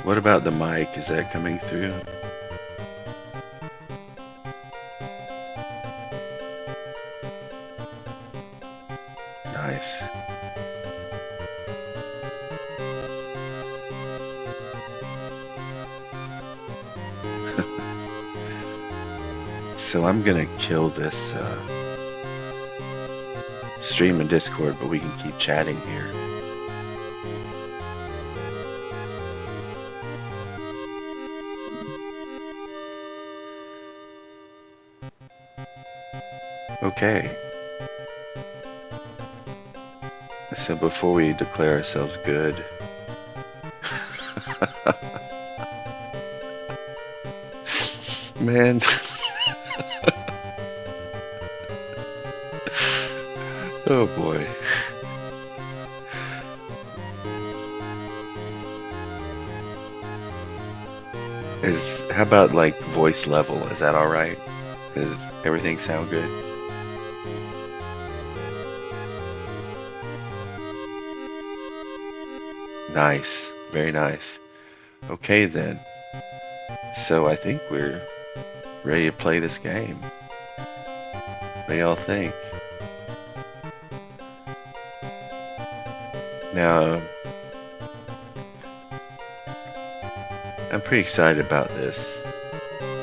What about the mic? Is that coming through? Nice. So I'm gonna kill this stream in Discord, but we can keep chatting here. Okay. So before we declare ourselves good, man, oh boy. How about like voice level? Is that all right? Does everything sound good? Nice, very nice. Okay then. So I think we're ready to play this game. What do y'all think? Now, I'm pretty excited about this.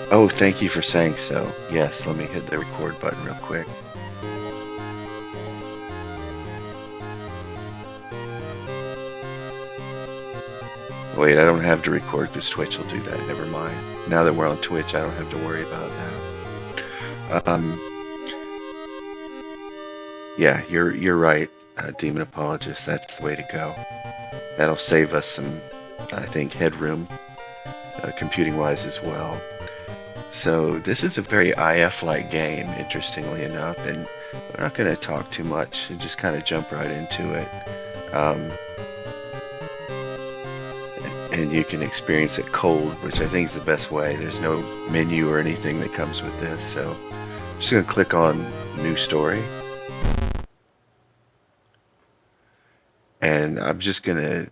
Oh, thank you for saying so. Yes, let me hit the record button real quick. Wait, I don't have to record because Twitch will do that. Never mind. Now that we're on Twitch, I don't have to worry about that. Yeah, you're right, Demon Apologist. That's the way to go. That'll save us some, I think, headroom, computing-wise as well. So this is a very IF-like game, interestingly enough, and we're not going to talk too much and just kind of jump right into it. And you can experience it cold, which I think is the best way. There's no menu or anything that comes with this, so I'm just going to click on New Story. And I'm gonna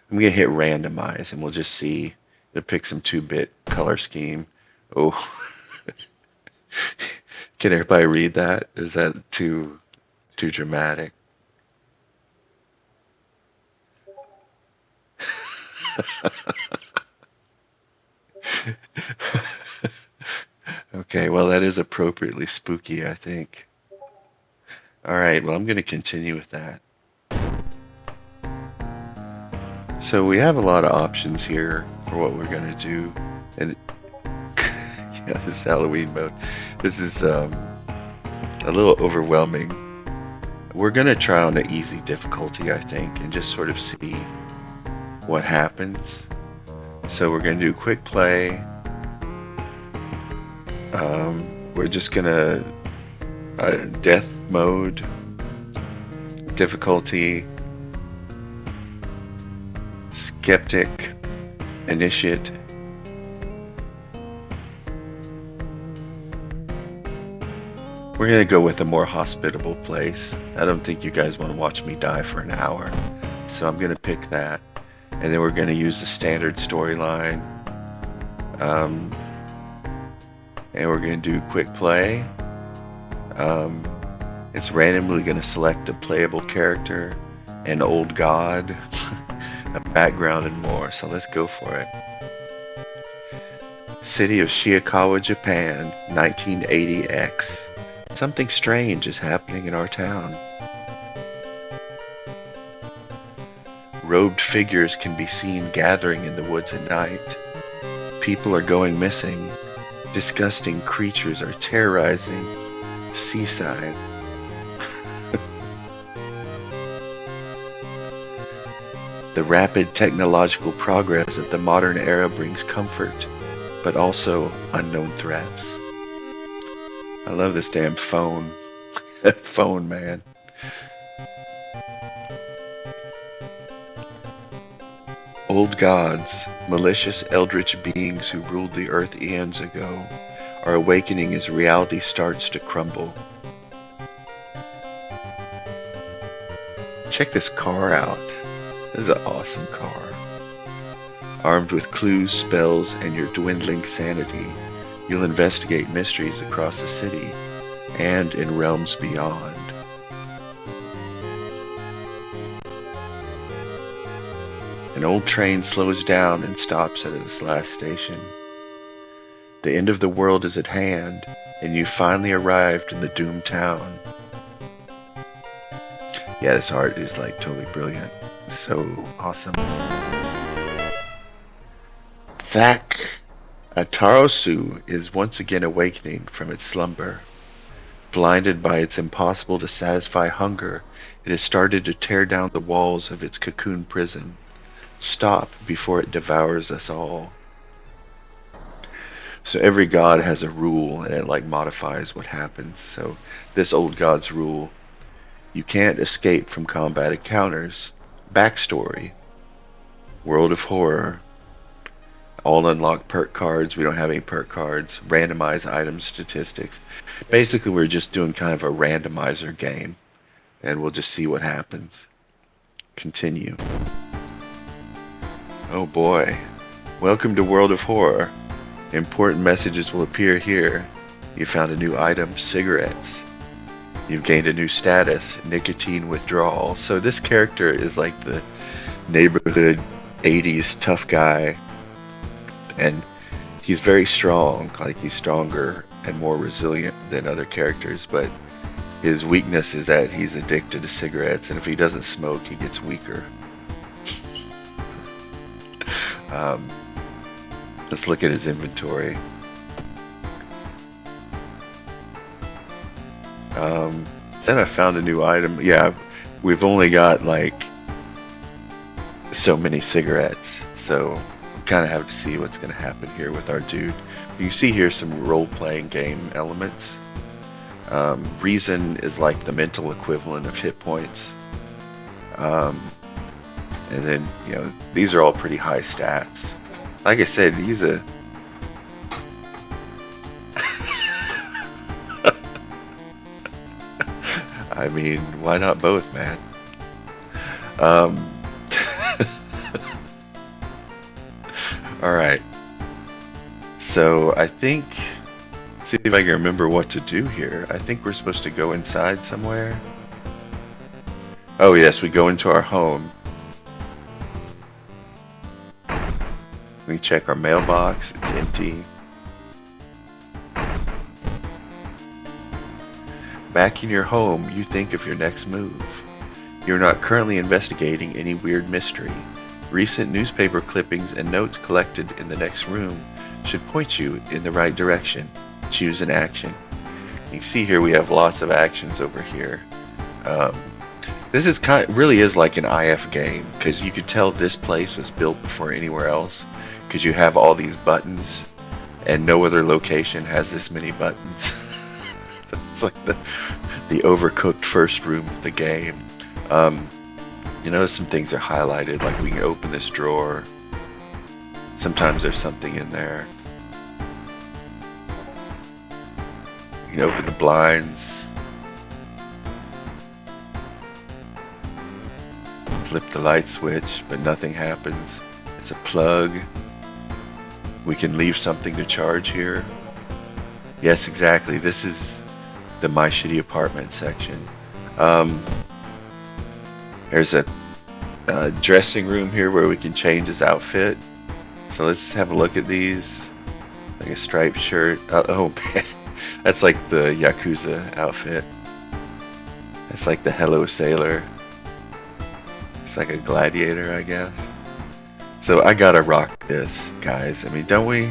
hit randomize, and we'll just see. It'll pick some 2-bit color scheme. Oh, can everybody read that? Is that too dramatic? Okay, well that is appropriately spooky, I think. All right, well I'm gonna continue with that. So we have a lot of options here for what we're gonna do, and yeah, this is Halloween mode. This is a little overwhelming. We're gonna try on the easy difficulty, I think, and just sort of see what happens. So we're gonna do quick play. We're just gonna death mode, difficulty, skeptic, initiate. We're gonna go with a more hospitable place. I don't think you guys want to watch me die for an hour, so I'm gonna pick that. And then we're gonna use the standard storyline. And we're gonna do quick play. It's randomly gonna select a playable character, an old god, a background, and more. So let's go for it. City of Shiikawa, Japan, 1980X. Something strange is happening in our town. Robed figures can be seen gathering in the woods at night. People are going missing. Disgusting creatures are terrorizing the seaside. The rapid technological progress of the modern era brings comfort, but also unknown threats. I love this damn phone. That phone, man. Old gods, malicious eldritch beings who ruled the earth eons ago, are awakening as reality starts to crumble. Check this car out. This is an awesome car. Armed with clues, spells, and your dwindling sanity, you'll investigate mysteries across the city and in realms beyond. An old train slows down and stops at its last station. The end of the world is at hand, and you finally arrived in the doomed town. Yeah, this art is like totally brilliant. So awesome. Thak Atarosu is once again awakening from its slumber. Blinded by its impossible to satisfy hunger, it has started to tear down the walls of its cocoon prison. Stop before it devours us all. So every god has a rule, and it like modifies what happens. So this old god's rule: you can't escape from combat encounters. Backstory: World of Horror. All unlocked perk cards. We don't have any perk cards. Randomize item statistics. Basically, we're just doing kind of a randomizer game, and we'll just see what happens. Continue. Oh boy. Welcome to World of Horror. Important messages will appear here. You found a new item, cigarettes. You've gained a new status, nicotine withdrawal. So this character is like the neighborhood 80s tough guy. And he's very strong, like he's stronger and more resilient than other characters, but his weakness is that he's addicted to cigarettes, and if he doesn't smoke, he gets weaker. Let's look at his inventory. Said I found a new item. Yeah, we've only got like so many cigarettes, so kind of have to see what's going to happen here with our dude. You can see here some role-playing game elements. Reason is like the mental equivalent of hit points. And then, you know, these are all pretty high stats. Like I said, he's a... I mean, why not both, man? Alright, so I think, see if I can remember what to do here. I think we're supposed to go inside somewhere. Oh yes, we go into our home. We check our mailbox, it's empty. Back in your home, you think of your next move. You're not currently investigating any weird mystery. Recent newspaper clippings and notes collected in the next room should point you in the right direction. Choose an action. You see here we have lots of actions over here. This is really is like an IF game, because you could tell this place was built before anywhere else, because you have all these buttons and no other location has this many buttons. It's like the overcooked first room of the game. You notice some things are highlighted, like we can open this drawer. Sometimes there's something in there. You can open the blinds. Flip the light switch, but nothing happens. It's a plug. We can leave something to charge here. Yes, exactly. This is the My Shitty Apartment section. There's a dressing room here where we can change his outfit. So let's have a look at these. Like a striped shirt. Oh man, that's like the Yakuza outfit. That's like the Hello Sailor. It's like a gladiator, I guess. So I gotta rock this, guys. I mean, don't we?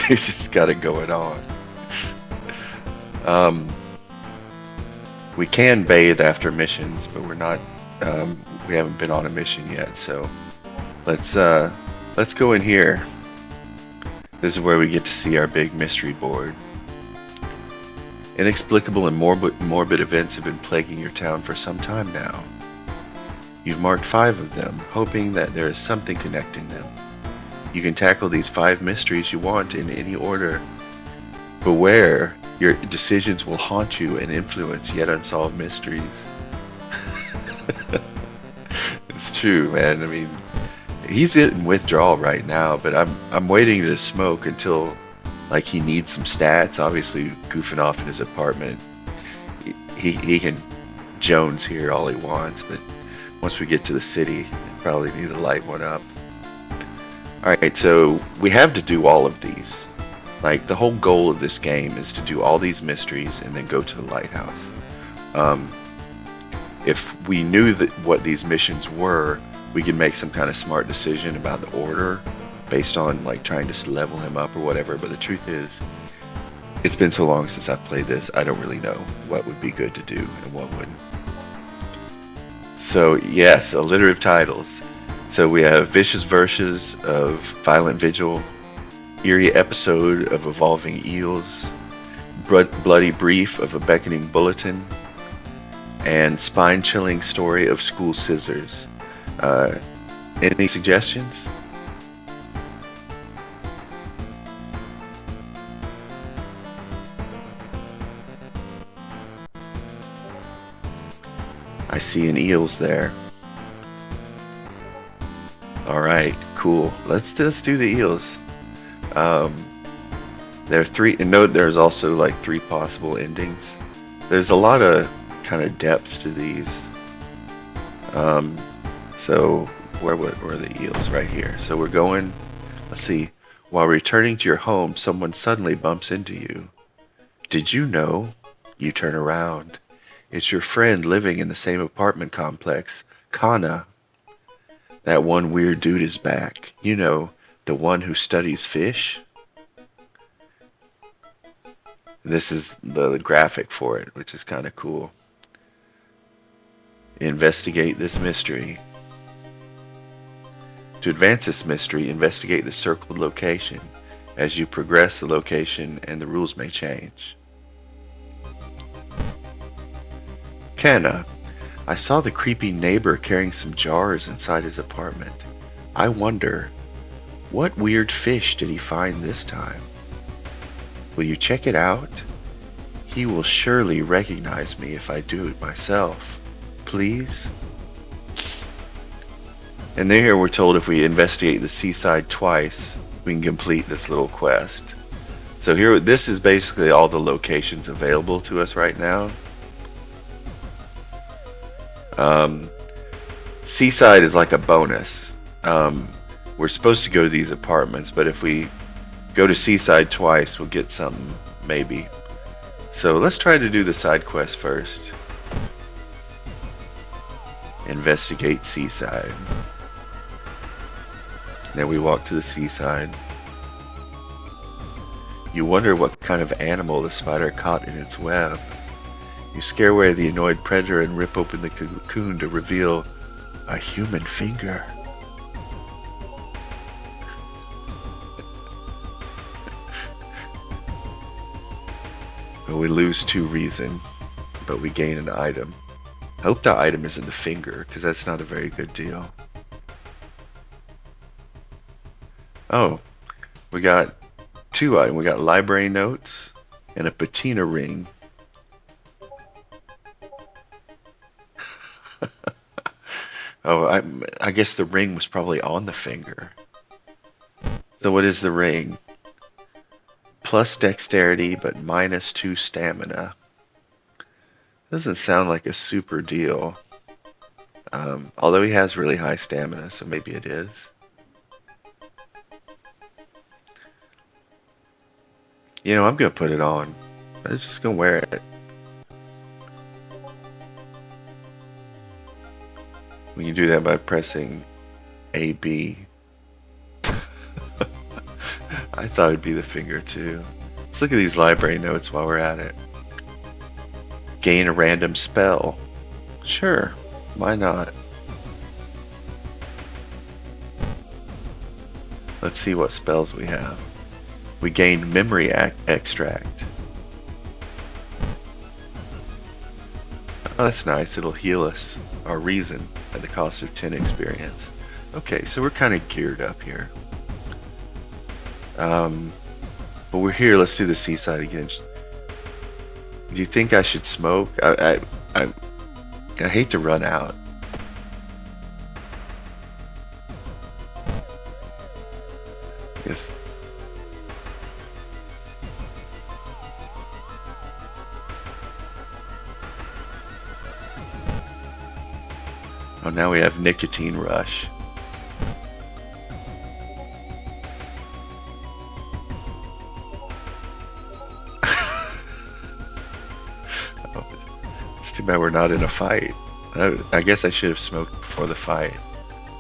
Dude's just got it going on. We can bathe after missions, but we're not. We haven't been on a mission yet, so let's go in here. This is where we get to see our big mystery board. Inexplicable and morbid events have been plaguing your town for some time now. You've marked 5 of them, hoping that there is something connecting them. You can tackle these 5 mysteries you want in any order. Beware, your decisions will haunt you and influence yet unsolved mysteries. It's true, man. I mean, he's in withdrawal right now, but I'm waiting to smoke until like he needs some stats. Obviously, goofing off in his apartment, he can Jones here all he wants, but once we get to the city, probably need to light one up. All right, so we have to do all of these. Like the whole goal of this game is to do all these mysteries and then go to the lighthouse. Um, if we knew that what these missions were, we could make some kind of smart decision about the order based on like trying to level him up or whatever. But the truth is, it's been so long since I've played this, I don't really know what would be good to do and what wouldn't. So yes, alliterative titles. So we have Vicious Verses of Violent Vigil, Eerie Episode of Evolving Eels, Bloody Brief of a Beckoning Bulletin, and Spine-Chilling Story of School Scissors. Any suggestions? I see an eels there. Alright, cool. Let's do the eels. There are three, and note there's also like 3 possible endings. There's a lot of kind of depth to these. So where were the eels? Right here. So we're going, let's see. While returning to your home, someone suddenly bumps into you. Did you know? You turn around. It's your friend living in the same apartment complex, Kana. That one weird dude is back. You know, the one who studies fish. This is the graphic for it, which is kind of cool. Investigate this mystery. To advance this mystery, investigate the circled location. As you progress, the location and the rules may change. Kana, I saw the creepy neighbor carrying some jars inside his apartment. I wonder, what weird fish did he find this time? Will you check it out? He will surely recognize me if I do it myself. Please? And here we're told if we investigate the seaside twice, we can complete this little quest. So here, this is basically all the locations available to us right now. Seaside is like a bonus. We're supposed to go to these apartments, but if we go to Seaside twice, we'll get something, maybe. So let's try to do the side quest first. Investigate Seaside. Then we walk to the seaside. You wonder what kind of animal the spider caught in its web. You scare away the annoyed predator and rip open the cocoon to reveal a human finger. We lose 2 reason, but we gain an item. I hope that item isn't the finger, because that's not a very good deal. Oh, we got 2 items. We got library notes and a patina ring. Oh, I guess the ring was probably on the finger. So what is the ring? Plus dexterity, but minus 2 stamina. Doesn't sound like a super deal. Although he has really high stamina, so maybe it is. You know, I'm gonna put it on. I'm just gonna wear it. We can do that by pressing AB. I thought it'd be the finger too. Let's look at these library notes while we're at it. Gain a random spell. Sure, why not? Let's see what spells we have. We gained memory extract. Oh, that's nice. It'll heal us our reason at the cost of 10 experience. Okay, so we're kind of geared up here. But we're here. Let's do the seaside again. Do you think I should smoke? I hate to run out. Yes. Oh, now we have nicotine rush. Oh, it's too bad we're not in a fight. I guess I should have smoked before the fight,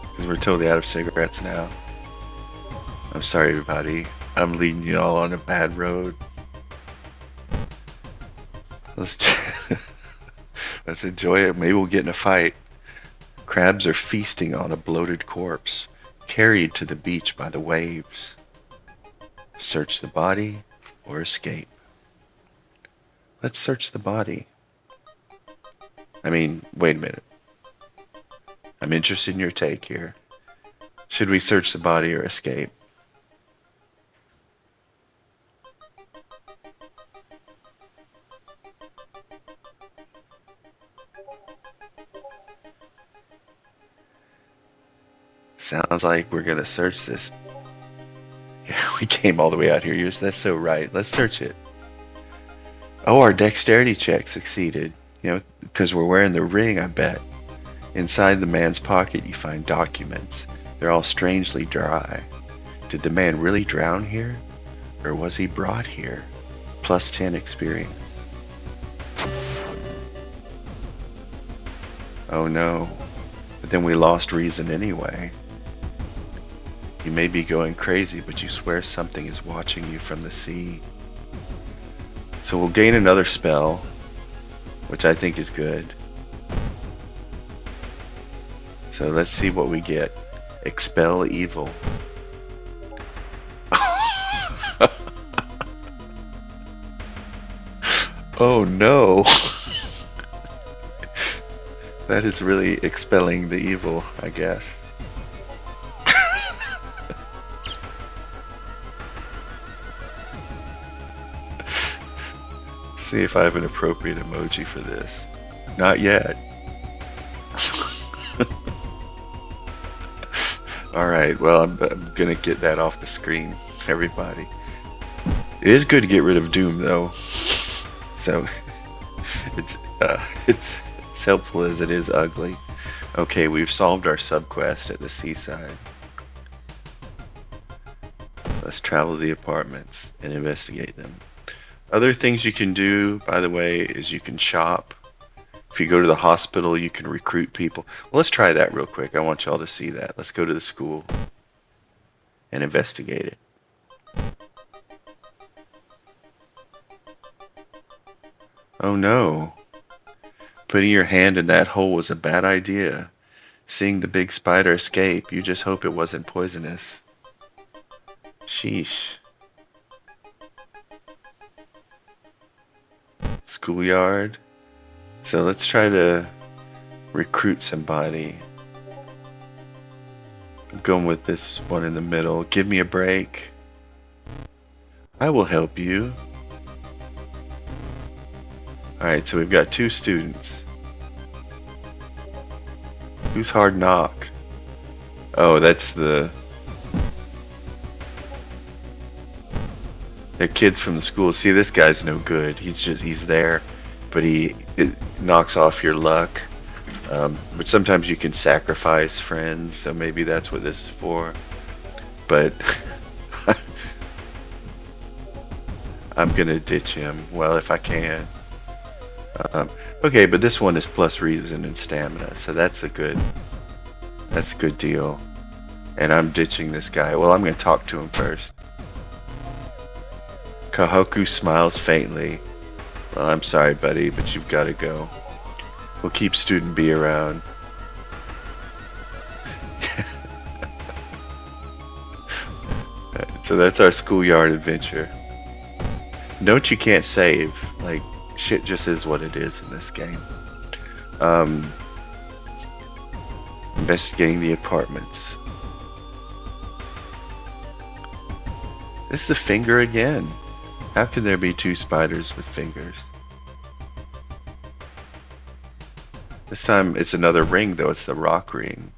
because we're totally out of cigarettes now. I'm sorry, everybody. I'm leading you all on a bad road. Let's let's enjoy it. Maybe we'll get in a fight. Crabs are feasting on a bloated corpse, carried to the beach by the waves. Search the body or escape. Let's search the body. I mean, wait a minute. I'm interested in your take here. Should we search the body or escape? Sounds like we're gonna search this. Yeah, we came all the way out here. That's so right. Let's search it. Oh, our dexterity check succeeded. You know, because we're wearing the ring, I bet. Inside the man's pocket, you find documents. They're all strangely dry. Did the man really drown here? Or was he brought here? Plus 10 experience. Oh no. But then we lost reason anyway. You may be going crazy, but you swear something is watching you from the sea. So we'll gain another spell, which I think is good. So let's see what we get. Expel evil. Oh no. That is really expelling the evil, I guess. See if I have an appropriate emoji for this. Not yet. Alright, well, I'm gonna get that off the screen, everybody. It is good to get rid of Doom, though. So, it's helpful as it is ugly. Okay, we've solved our subquest at the seaside. Let's travel to the apartments and investigate them. Other things you can do, by the way, is you can shop. If you go to the hospital, you can recruit people. Well, let's try that real quick. I want y'all to see that. Let's go to the school and investigate it. Oh no. Putting your hand in that hole was a bad idea. Seeing the big spider escape, you just hope it wasn't poisonous. Sheesh. Schoolyard. So let's try to recruit somebody. I'm going with this one in the middle. Give me a break. I will help you. Alright, so we've got 2 students. Who's Hard Knock? Oh, that's the kids from the school. See, this guy's no good. He's there, but it knocks off your luck. But sometimes you can sacrifice friends, so maybe that's what this is for. But I'm gonna ditch him. Well, if I can. Okay, but this one is plus reason and stamina, so that's a good deal. And I'm ditching this guy. Well, I'm gonna talk to him first. Kahoku smiles faintly. Well, I'm sorry, buddy, but you've got to go. We'll keep Student B around. So that's our schoolyard adventure. Note you can't save. Like, shit just is what it is in this game. Investigating the apartments. This is a finger again. How can there be 2 spiders with fingers? This time it's another ring, though. It's the rock ring.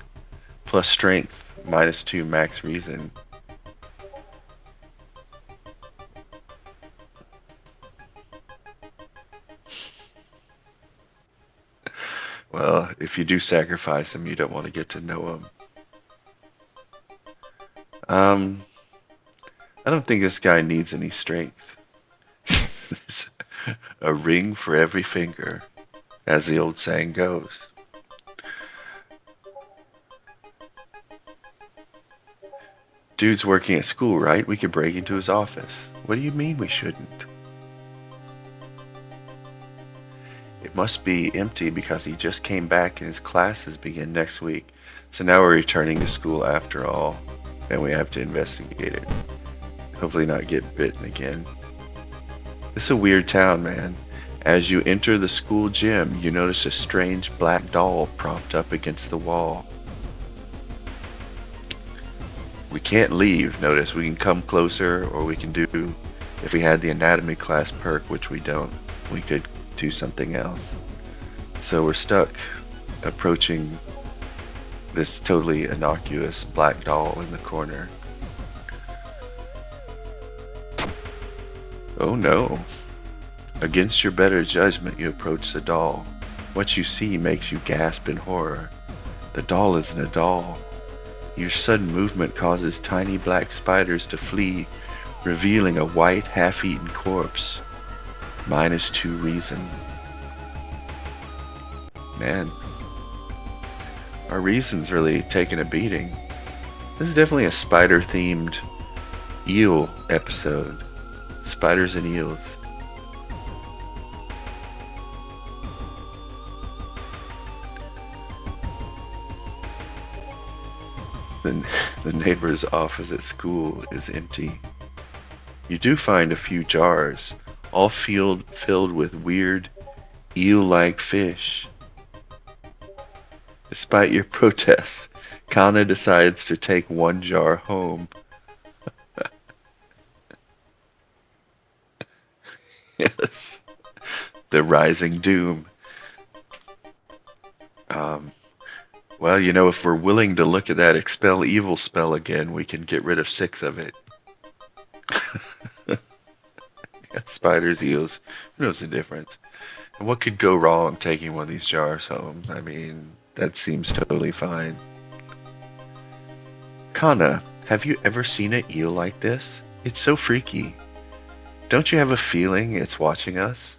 Plus strength, -2 max reason. Well, if you do sacrifice him, you don't want to get to know him. Um, I don't think this guy needs any strength. There's a ring for every finger, as the old saying goes. Dude's working at school, right? We could break into his office. What do you mean we shouldn't? It must be empty because he just came back and his classes begin next week. So now we're returning to school after all, and we have to investigate it. Hopefully not get bitten again. It's a weird town, man. As you enter the school gym, you notice a strange black doll propped up against the wall. We can't leave. Notice we can come closer, or we can do, if we had the anatomy class perk, which we don't, we could do something else. So we're stuck approaching this totally innocuous black doll in the corner. Oh no. Against your better judgment, you approach the doll. What you see makes you gasp in horror. The doll isn't a doll. Your sudden movement causes tiny black spiders to flee, revealing a white, half-eaten corpse. -2 reason. Man, our reason's really taking a beating. This is definitely a spider-themed eel episode. Spiders and eels. The neighbor's office at school is empty. You do find a few jars, all filled with weird, eel-like fish. Despite your protests, Kana decides to take one jar home. Yes, the rising doom. Well, you know, if we're willing to look at that expel evil spell again, we can get rid of 6 of it. Yeah, spiders, eels, who knows the difference? And what could go wrong taking one of these jars home? I mean, that seems totally fine. Kana, have you ever seen an eel like this? It's so freaky. Don't you have a feeling it's watching us?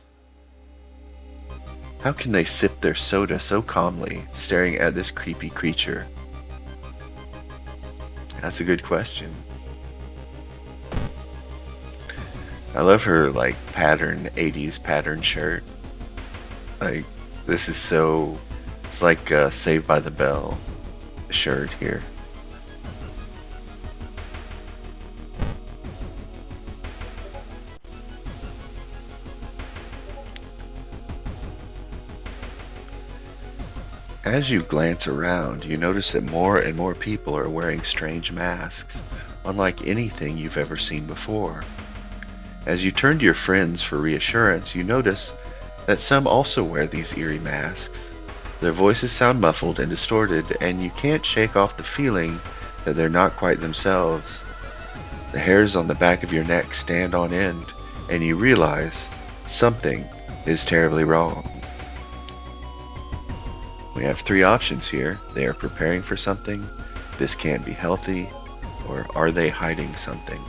How can they sip their soda so calmly, staring at this creepy creature? That's a good question. I love her, like, 80s pattern shirt. Like, this is so, it's like Saved by the Bell shirt here. As you glance around, you notice that more and more people are wearing strange masks, unlike anything you've ever seen before. As you turn to your friends for reassurance, you notice that some also wear these eerie masks. Their voices sound muffled and distorted, and you can't shake off the feeling that they're not quite themselves. The hairs on the back of your neck stand on end, and you realize something is terribly wrong. We have 3 options here. They are preparing for something, this can't be healthy, or are they hiding something?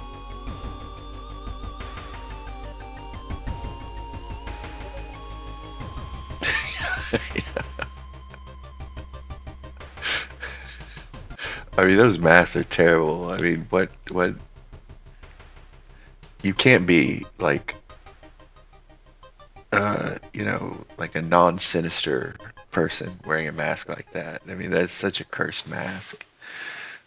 I mean, those masks are terrible. I mean, what, you can't be like, you know, like a non-sinister person wearing a mask like that. I mean, that's such a cursed mask.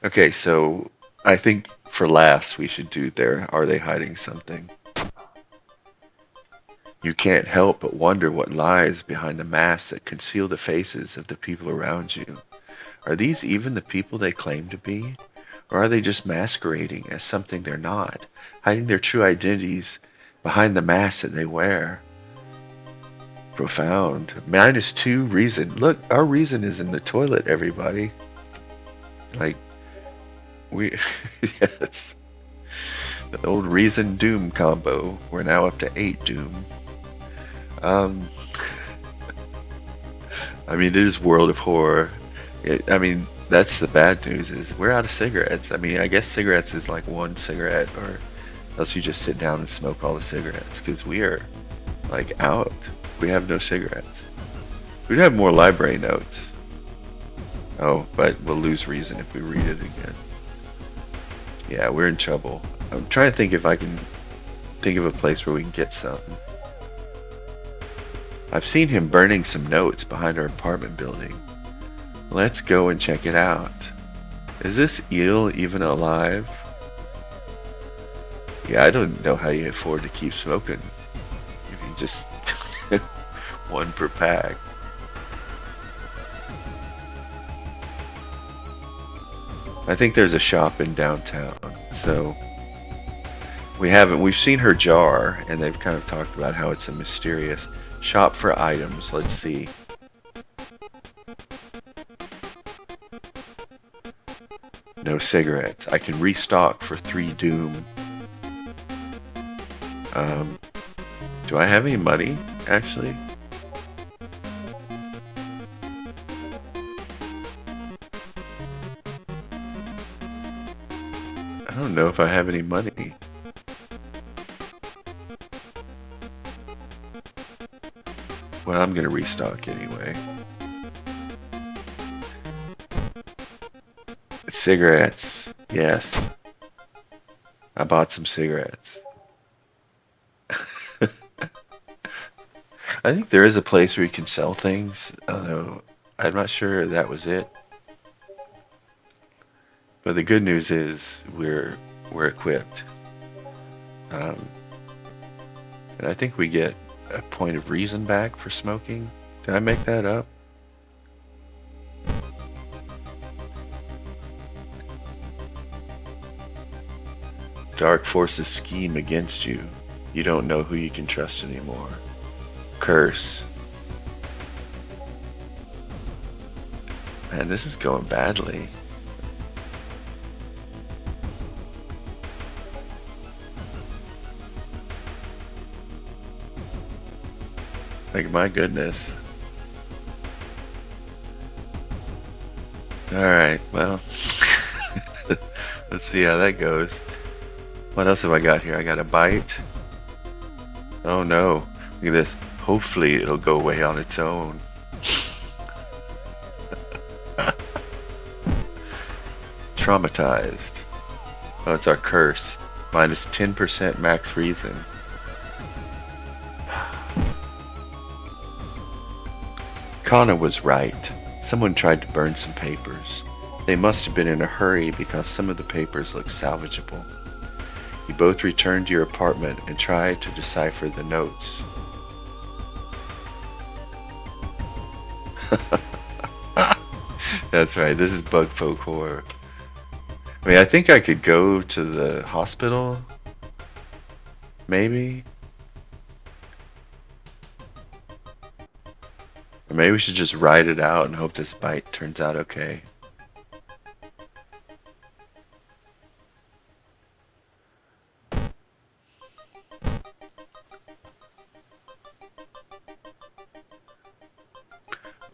Okay, so I think for last we should do are they hiding something? You can't help but wonder what lies behind the masks that conceal the faces of the people around you. Are these even the people they claim to be? Or are they just masquerading as something they're not, hiding their true identities behind the masks that they wear? Profound. -2 reason. Look, our reason is in the toilet, everybody. Like, yes. The old reason doom combo. We're now up to 8 doom. I mean, it is World of Horror. I mean, that's the bad news is we're out of cigarettes. I mean, I guess cigarettes is like one cigarette, or else you just sit down and smoke all the cigarettes because we are like out. We have no cigarettes. We'd have more library notes. Oh, but we'll lose reason if we read it again. Yeah, we're in trouble. I'm trying to think if I can think of a place where we can get some. I've seen him burning some notes behind our apartment building. Let's go and check it out. Is this eel even alive? Yeah, I don't know how you afford to keep smoking. If you just one per pack. I think there's a shop in downtown, so we've seen her jar, and they've kind of talked about how it's a mysterious shop for items. Let's see. No cigarettes. I can restock for 3 Doom. Do I have any money, actually? I don't know if I have any money. Well, I'm gonna restock anyway. Cigarettes. Yes. I bought some cigarettes. I think there is a place where you can sell things, although I'm not sure that was it. But the good news is we're equipped. And I think we get a point of reason back for smoking. Did I make that up? Dark forces scheme against you. You don't know who you can trust anymore. Curse. Man, this is going badly. Like, my goodness. Alright, well. Let's see how that goes. What else have I got here? I got a bite. Oh no. Look at this. Hopefully it'll go away on its own. Traumatized. Oh, it's our curse. Minus 10% max reason. Kana was right. Someone tried to burn some papers. They must have been in a hurry because some of the papers look salvageable. You both returned to your apartment and tried to decipher the notes. That's right, this is Bug Folk Horror. I mean, I think I could go to the hospital. Maybe. Or maybe we should just ride it out and hope this bite turns out okay.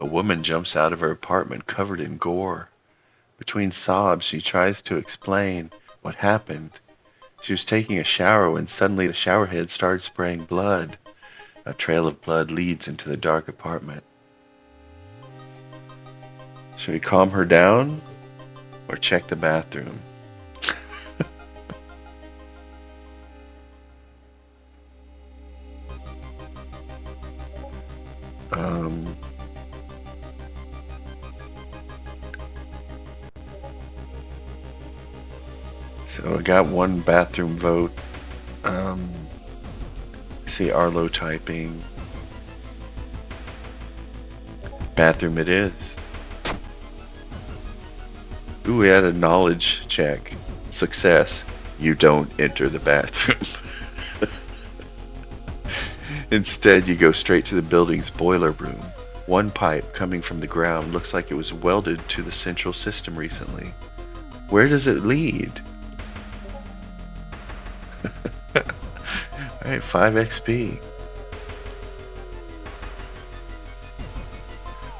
A woman jumps out of her apartment covered in gore. Between sobs, she tries to explain what happened. She was taking a shower when suddenly the shower head started spraying blood. A trail of blood leads into the dark apartment. Should we calm her down or check the bathroom? So I got one bathroom vote. See Arlo typing. Bathroom it is. Ooh, we had a knowledge check. Success. You don't enter the bathroom. Instead, you go straight to the building's boiler room. One pipe coming from the ground looks like it was welded to the central system recently. Where does it lead? Alright, 5 XP.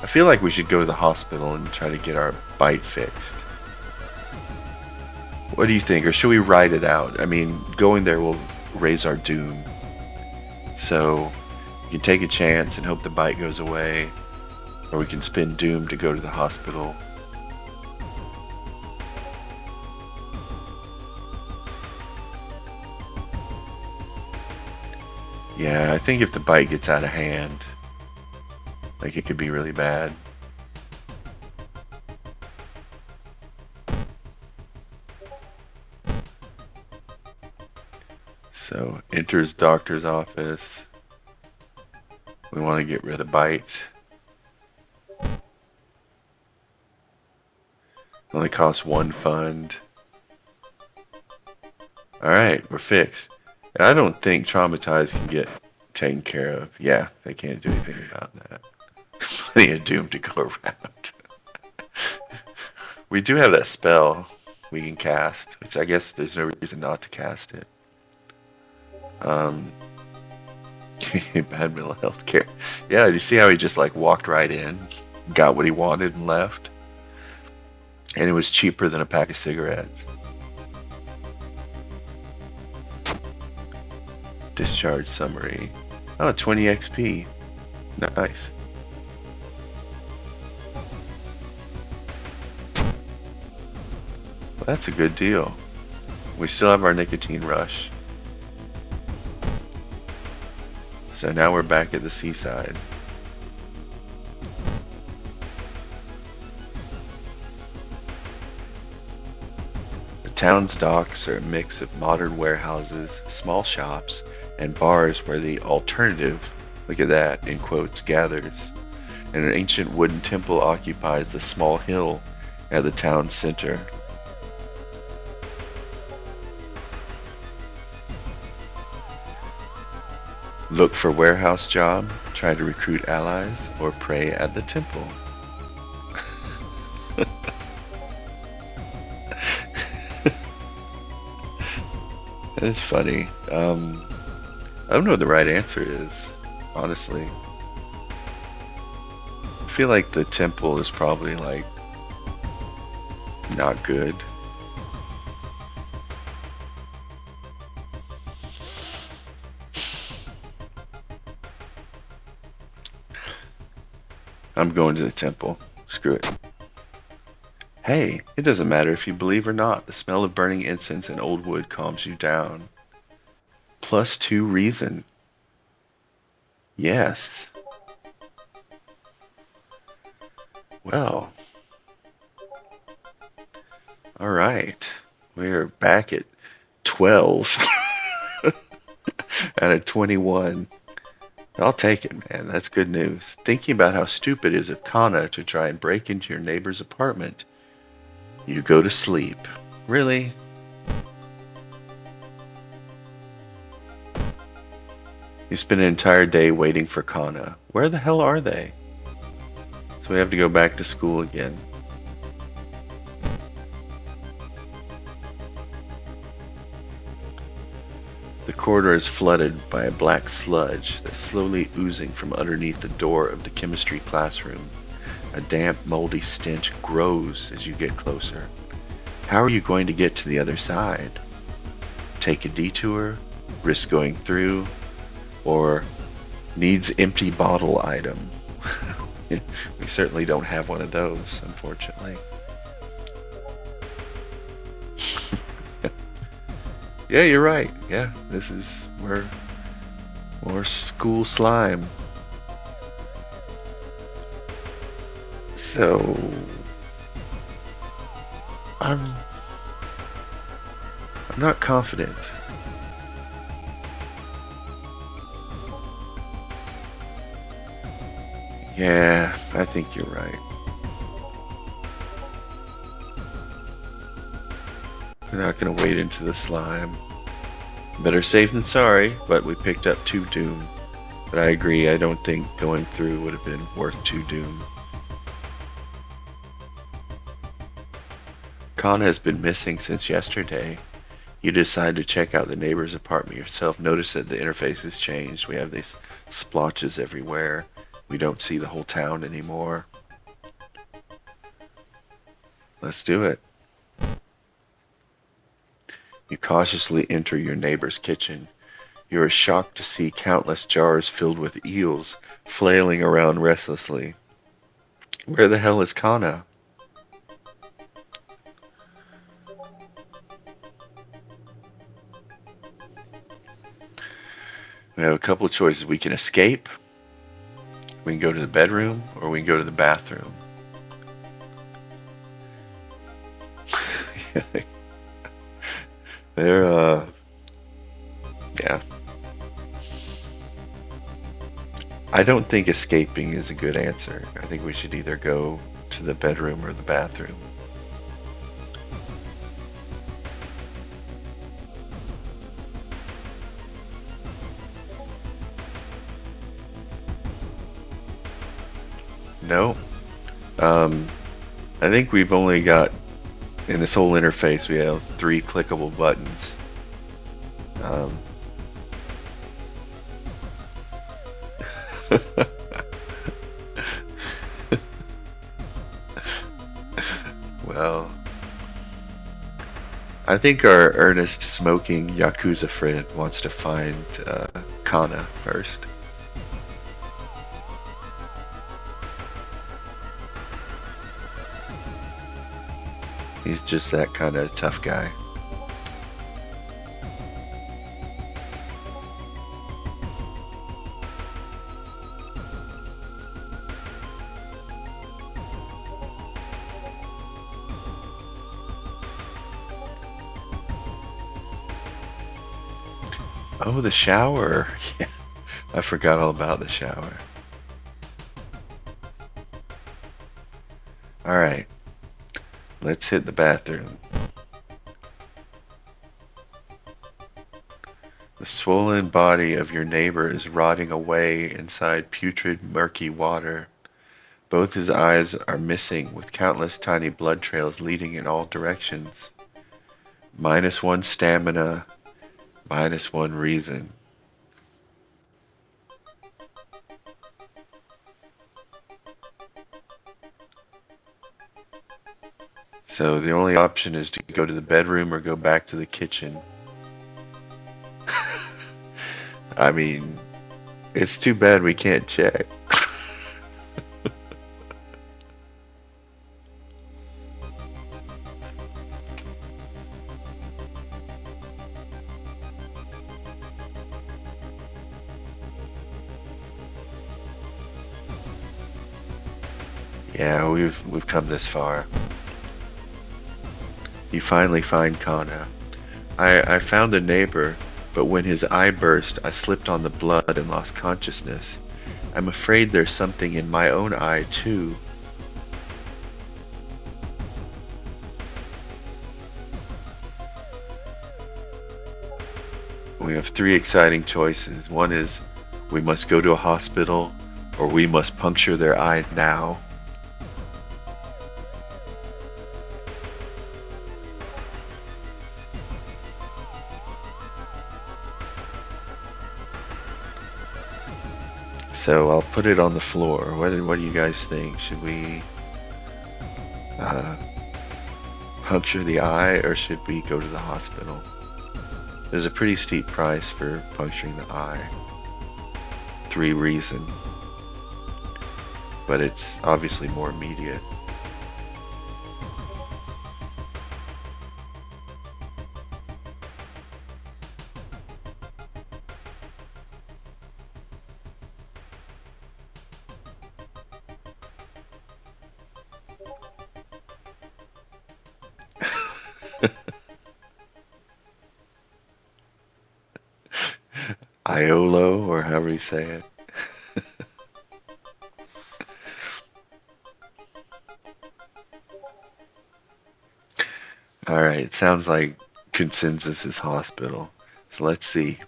I feel like we should go to the hospital and try to get our bite fixed. What do you think? Or should we ride it out? I mean, going there will raise our doom. So, we can take a chance and hope the bite goes away. Or we can spend doom to go to the hospital. Yeah, I think if the bite gets out of hand, like it could be really bad. So, enters doctor's office. We want to get rid of the bite. Only costs 1 fund. Alright, we're fixed. And I don't think traumatized can get taken care of. Yeah, they can't do anything about that. Plenty of doom to go around. We do have that spell we can cast, which I guess there's no reason not to cast it. Bad mental health care. Yeah, you see how he just like walked right in, got what he wanted and left? And it was cheaper than a pack of cigarettes. Discharge summary. Oh, 20 XP. Nice. Well, that's a good deal. We still have our nicotine rush. So now we're back at the seaside. The town's docks are a mix of modern warehouses, small shops, and bars where the alternative, look at that, in quotes, gathers. And an ancient wooden temple occupies the small hill at the town center. Look for warehouse job, try to recruit allies, or pray at the temple. That is funny. I don't know what the right answer is, honestly. I feel like the temple is probably like not good. I'm going to the temple. Screw it. Hey, it doesn't matter if you believe or not. The smell of burning incense and old wood calms you down. +2 reason. Yes. Well. Alright. We're back at 12 out of 21. I'll take it, man. That's good news. Thinking about how stupid it is of Kana to try and break into your neighbor's apartment. You go to sleep. Really? You spend an entire day waiting for Kana. Where the hell are they? So we have to go back to school again. The corridor is flooded by a black sludge that's slowly oozing from underneath the door of the chemistry classroom. A damp, moldy stench grows as you get closer. How are you going to get to the other side? Take a detour? Risk going through? Or needs empty bottle item? We certainly don't have one of those, unfortunately. Yeah, you're right. Yeah, this is more school slime. So I'm not confident. Yeah, I think you're right. We're not gonna wade into the slime. Better safe than sorry, but we picked up 2 doom. But I agree, I don't think going through would have been worth 2 doom. Kana has been missing since yesterday. You decide to check out the neighbor's apartment yourself. Notice that the interface has changed. We have these splotches everywhere. We don't see the whole town anymore. Let's do it. You cautiously enter your neighbor's kitchen. You are shocked to see countless jars filled with eels flailing around restlessly. Where the hell is Kana? We have a couple of choices. We can escape, we can go to the bedroom, or we can go to the bathroom. They're, yeah. I don't think escaping is a good answer. I think we should either go to the bedroom or the bathroom. No. Um, I think we've only got, in this whole interface, we have 3 clickable buttons. Um, well, I think our earnest smoking Yakuza friend wants to find Kana first. He's just that kind of tough guy. Oh, the shower. Yeah, I forgot all about the shower. Alright, let's hit the bathroom. The swollen body of your neighbor is rotting away inside putrid, murky water. Both his eyes are missing, with countless tiny blood trails leading in all directions. -1 stamina, -1 reason. So the only option is to go to the bedroom or go back to the kitchen. I mean, it's too bad we can't check. Yeah, we've come this far. You finally find Kana. I found a neighbor, but when his eye burst, I slipped on the blood and lost consciousness. I'm afraid there's something in my own eye, too. We have 3 exciting choices. One is we must go to a hospital, or we must puncture their eye now. So I'll put it on the floor. What do you guys think? Should we puncture the eye, or should we go to the hospital? There's a pretty steep price for puncturing the eye. 3 reason. But it's obviously more immediate. Iolo, or however you say it. Alright, it sounds like consensus is hospital. So let's see.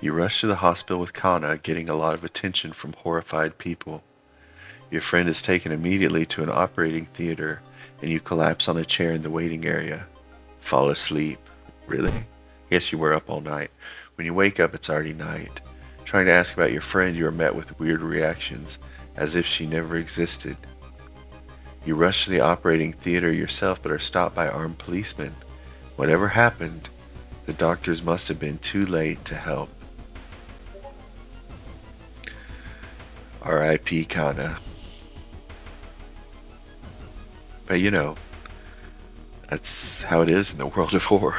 You rush to the hospital with Kana, getting a lot of attention from horrified people. Your friend is taken immediately to an operating theater, and you collapse on a chair in the waiting area. Fall asleep. Really? Guess you were up all night. When you wake up, it's already night. Trying to ask about your friend, you are met with weird reactions, as if she never existed. You rush to the operating theater yourself but are stopped by armed policemen. Whatever happened, the doctors must have been too late to help. R.I.P. Kana. But you know, that's how it is in the world of horror.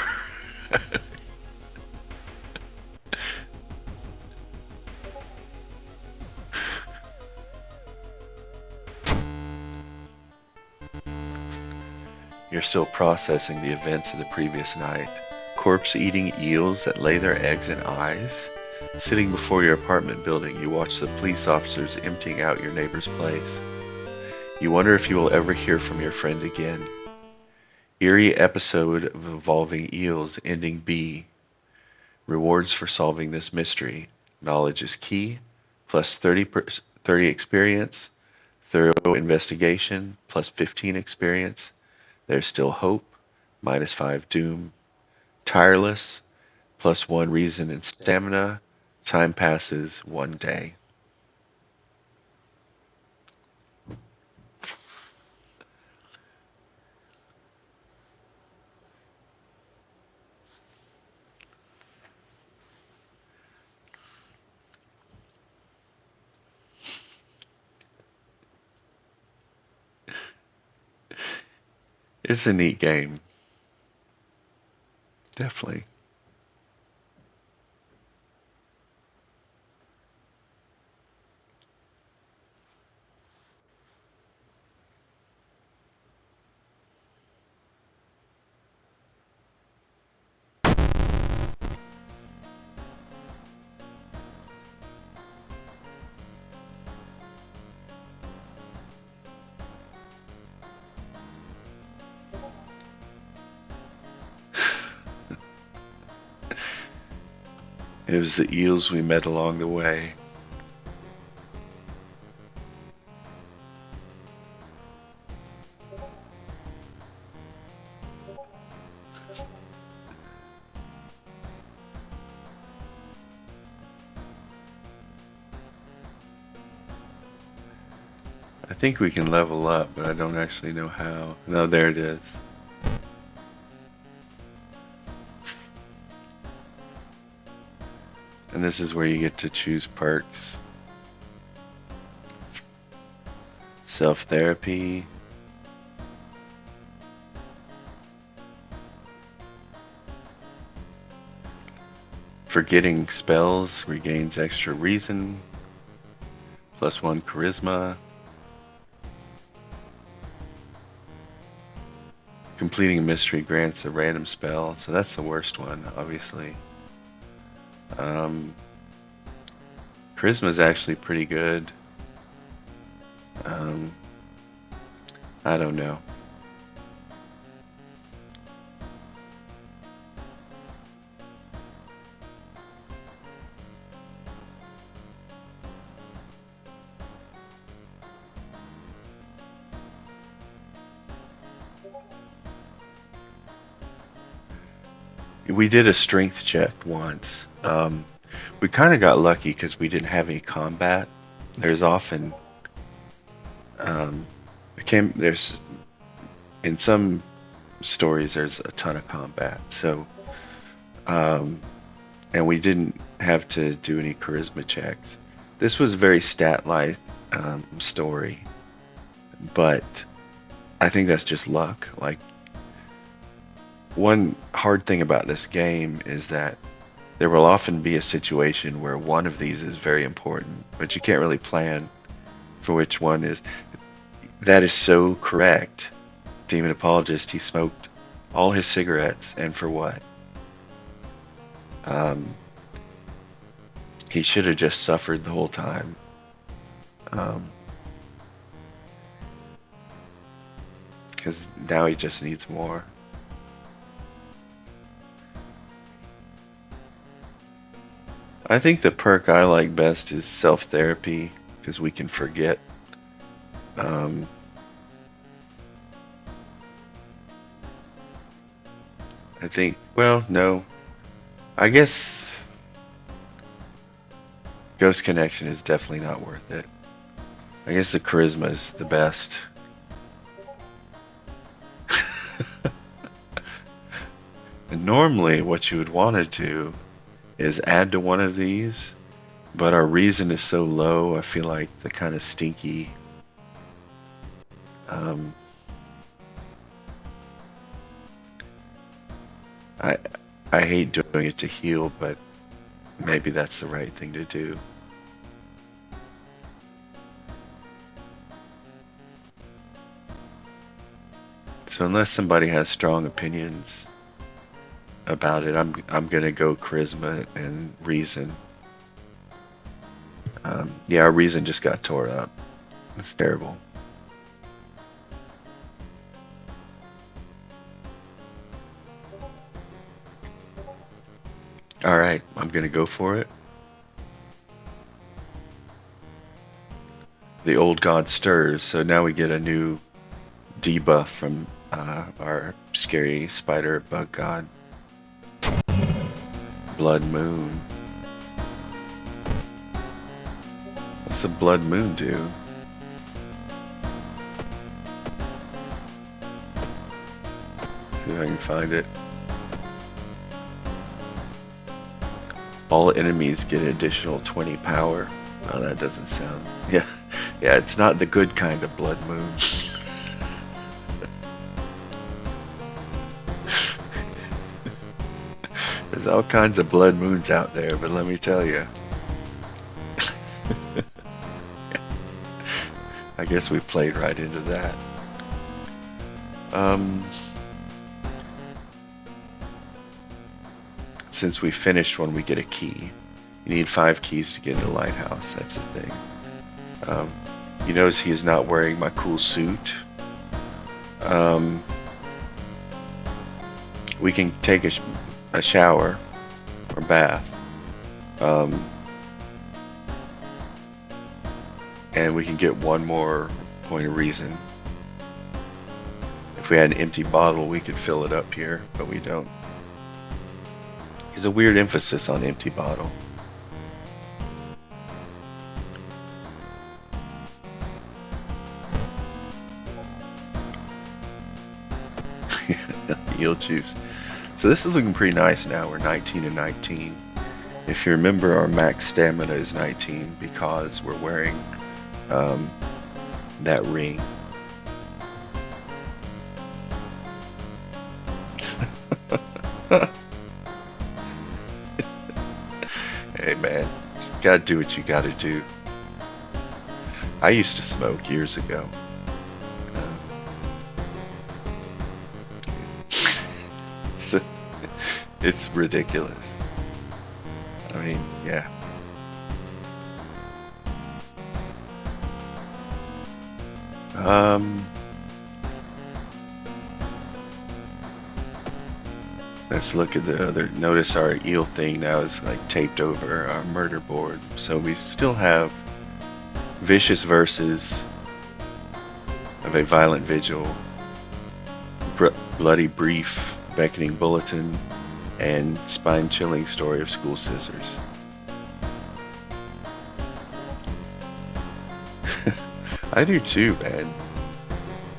You're still processing the events of the previous night. Corpse-eating eels that lay their eggs in eyes? Sitting before your apartment building, you watch the police officers emptying out your neighbor's place. You wonder if you will ever hear from your friend again. Eerie episode of involving eels, ending B. Rewards for solving this mystery. Knowledge is key, plus 30 experience. Thorough investigation, plus 15 experience. There's still hope, minus 5 doom. Tireless, plus 1 reason and stamina. Time passes 1 day. It's a neat game. Definitely. It was the eels we met along the way. I think we can level up, but I don't actually know how. No, there it is. And this is where you get to choose perks. Self-therapy. Forgetting spells regains extra reason. Plus 1 charisma. Completing a mystery grants a random spell, so that's the worst one, obviously. Charisma is actually pretty good. I don't know. We did a strength check once. We kind of got lucky because we didn't have any combat. There's often there's in some stories there's a ton of combat. So and we didn't have to do any charisma checks. This was a very stat-light story, but I think that's just luck. Like, one hard thing about this game is that there will often be a situation where one of these is very important, but you can't really plan for which one is. That is so correct. Demon Apologist, he smoked all his cigarettes, and for what? He should have just suffered the whole time. Because now he just needs more. I think the perk I like best is self-therapy, because we can forget. I think, well, no. I guess Ghost Connection is definitely not worth it. I guess the charisma is the best. And normally what you would want to do is add to one of these, but our reason is so low, I feel like the kind of stinky um, I I hate doing it to heal, but maybe that's the right thing to do. So unless somebody has strong opinions about it, I'm gonna go charisma and reason. Yeah, our reason just got tore up. It's terrible. All right, I'm gonna go for it. The old god stirs, so now we get a new debuff from our scary spider bug god. Blood moon. What's the blood moon do? See if I can find it. All enemies get additional 20 power. Oh, that doesn't sound... Yeah, yeah, it's not the good kind of blood moon. There's all kinds of blood moons out there, but let me tell you. I guess we played right into that. Since we finished one, we get a key. You need 5 keys to get into the lighthouse. That's the thing. You notice he is not wearing my cool suit. We can take a shower or bath. And we can get one more point of reason. If we had an empty bottle, we could fill it up here, but we don't. There's a weird emphasis on empty bottle. Eel juice. So this is looking pretty nice now. We're 19 and 19. If you remember, our max stamina is 19 because we're wearing that ring. Hey man, you gotta do what you gotta do. I used to smoke years ago. It's ridiculous. I mean, yeah. Let's look at the other. Notice our eel thing now is like taped over our murder board. So we still have vicious verses of a violent vigil, bloody brief, beckoning bulletin, and spine-chilling story of school scissors. I do too, man.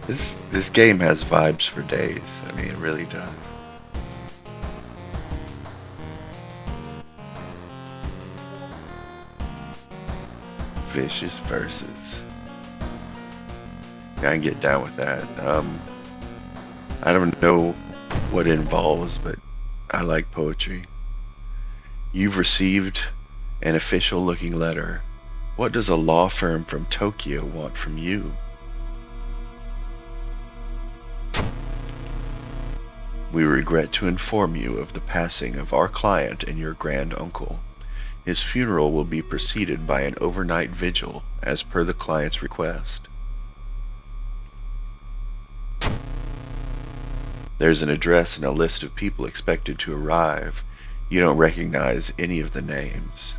This game has vibes for days. I mean, it really does. Vicious verses. Yeah, I can get down with that. I don't know what it involves, but I like poetry. You've received an official looking letter. What does a law firm from Tokyo want from you? We regret to inform you of the passing of our client and your grand uncle. His funeral will be preceded by an overnight vigil as per the client's request. There's an address and a list of people expected to arrive. You don't recognize any of the names.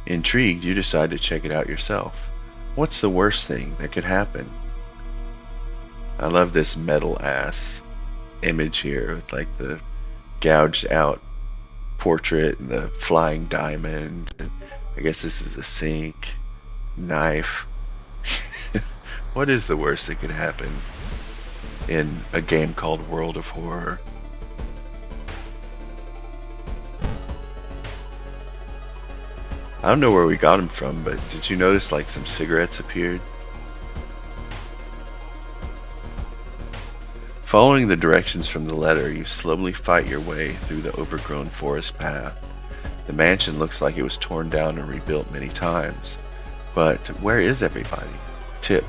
Intrigued, you decide to check it out yourself. What's the worst thing that could happen? I love this metal ass image here with like the gouged out portrait and the flying diamond. I guess this is a sink, knife. What is the worst that could happen in a game called World of Horror? I don't know where we got them from, but did you notice like some cigarettes appeared? Following the directions from the letter, you slowly fight your way through the overgrown forest path. The mansion looks like it was torn down and rebuilt many times. But where is everybody? Tip: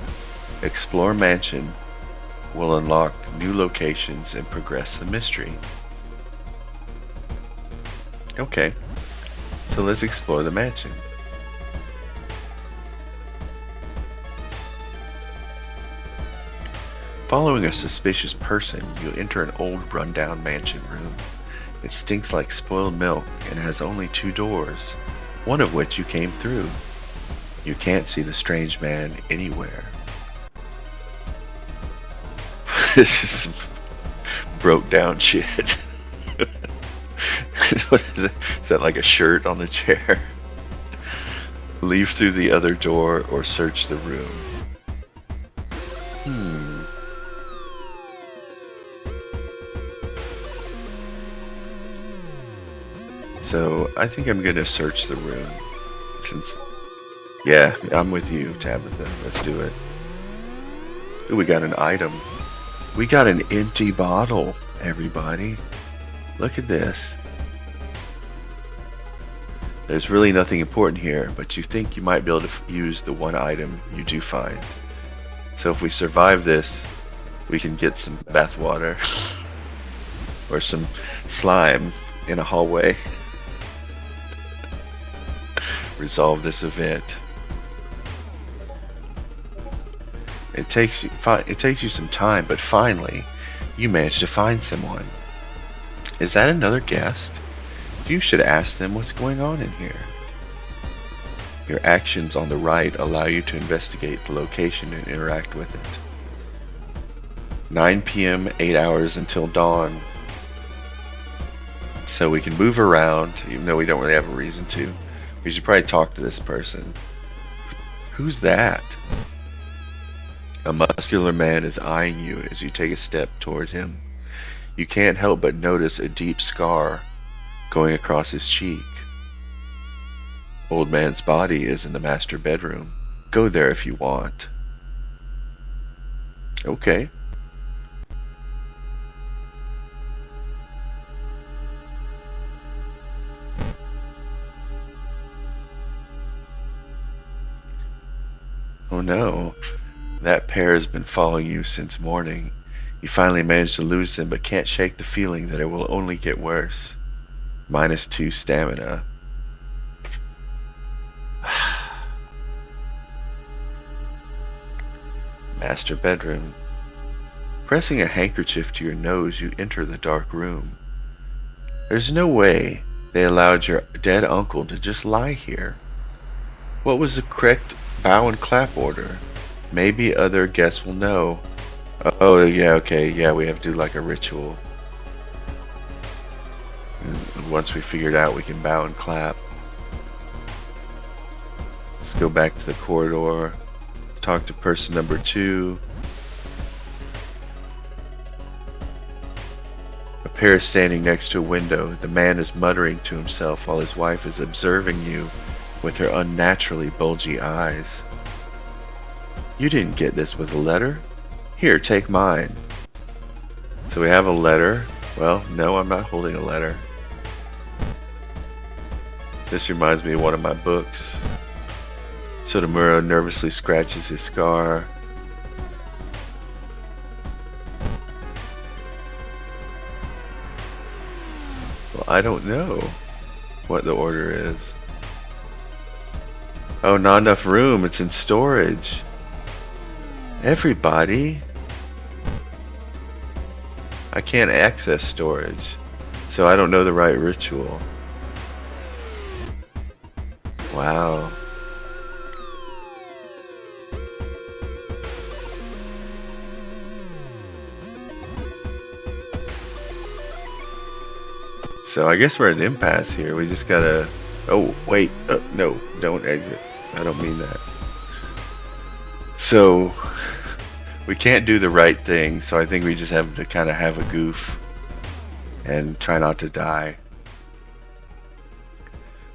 explore mansion will unlock new locations and progress the mystery. Okay, so let's explore the mansion. Following a suspicious person, you enter an old rundown mansion room. It stinks like spoiled milk and has only 2 doors, one of which you came through. You can't see the strange man anywhere. This is some broke down shit. What is it? Is that like a shirt on the chair? Leave through the other door or search the room. So I think I'm gonna search the room. Yeah, I'm with you, Tabitha. Let's do it. Ooh, we got an item. We got an empty bottle, everybody. Look at this. There's really nothing important here, but you think you might be able to use the one item you do find. So if we survive this, we can get some bath water or some slime in a hallway. Resolve this event. It takes you some time, but finally, you manage to find someone. Is that another guest? You should ask them what's going on in here. Your actions on the right allow you to investigate the location and interact with it. 9 p.m., 8 hours until dawn. So we can move around, even though we don't really have a reason to. We should probably talk to this person. Who's that? A muscular man is eyeing you as you take a step toward him. You can't help but notice a deep scar going across his cheek. Old man's body is in the master bedroom. Go there if you want. Okay. Oh no. That pair has been following you since morning. You finally manage to lose them, but can't shake the feeling that it will only get worse. -2 stamina. Master bedroom. Pressing a handkerchief to your nose, you enter the dark room. There's no way they allowed your dead uncle to just lie here. What was the correct bow and clap order? Maybe other guests will know. Oh, yeah, okay, yeah, we have to do like a ritual. And once we figure it out, we can bow and clap. Let's go back to the corridor. Talk to person number 2. A pair is standing next to a window. The man is muttering to himself while his wife is observing you with her unnaturally bulgy eyes. You didn't get this with a letter. Here, take mine. So we have a letter. Well, no, I'm not holding a letter. This reminds me of one of my books. Sotomura nervously scratches his scar. Well, I don't know what the order is. Oh, not enough room. It's in storage. Everybody. I can't access storage, so I don't know the right ritual. Wow. So I guess we're at an impasse here. We just gotta... Oh, wait. No, don't exit. I don't mean that. So, we can't do the right thing, so I think we just have to kind of have a goof and try not to die.